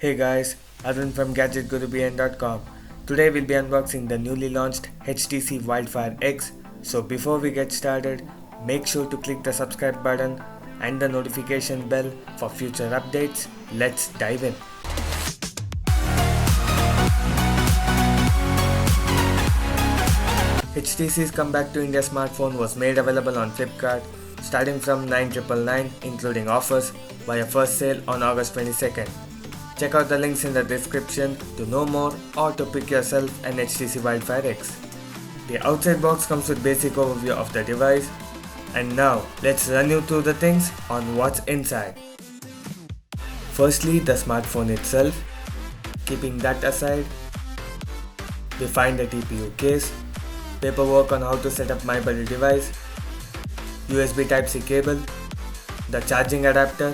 Hey guys, Arun from GadgetGuruBN.com. Today we'll be unboxing the newly launched HTC Wildfire X. So before we get started, make sure to click the subscribe button and the notification bell for future updates. Let's dive in. HTC's comeback to India smartphone was made available on Flipkart starting from 9,999 including offers via first sale on August 22nd. Check out the links in the description to know more or to pick yourself an HTC Wildfire X. The outside box comes with basic overview of the device, and now let's run you through the things on what's inside. Firstly, the smartphone itself. Keeping that aside, we find the TPU case, paperwork on how to set up MyBuddy device, USB Type-C cable, the charging adapter,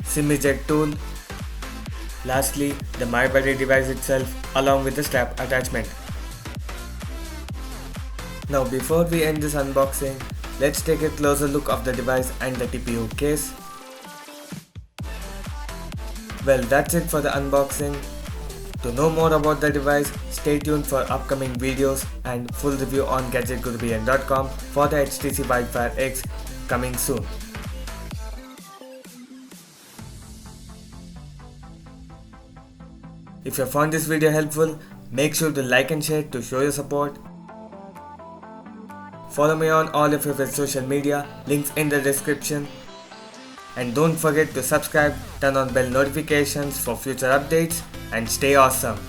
SIM eject tool. Lastly, the MyBuddy device itself along with the strap attachment. Now before we end this unboxing, let's take a closer look of the device and the TPU case. Well, that's it for the unboxing. To know more about the device, stay tuned for upcoming videos and full review on GadgetGuruBN.com for the HTC Wildfire X coming soon. If you found this video helpful, make sure to like and share to show your support. Follow me on all of your favorite social media, links in the description. And don't forget to subscribe, turn on bell notifications for future updates, and stay awesome.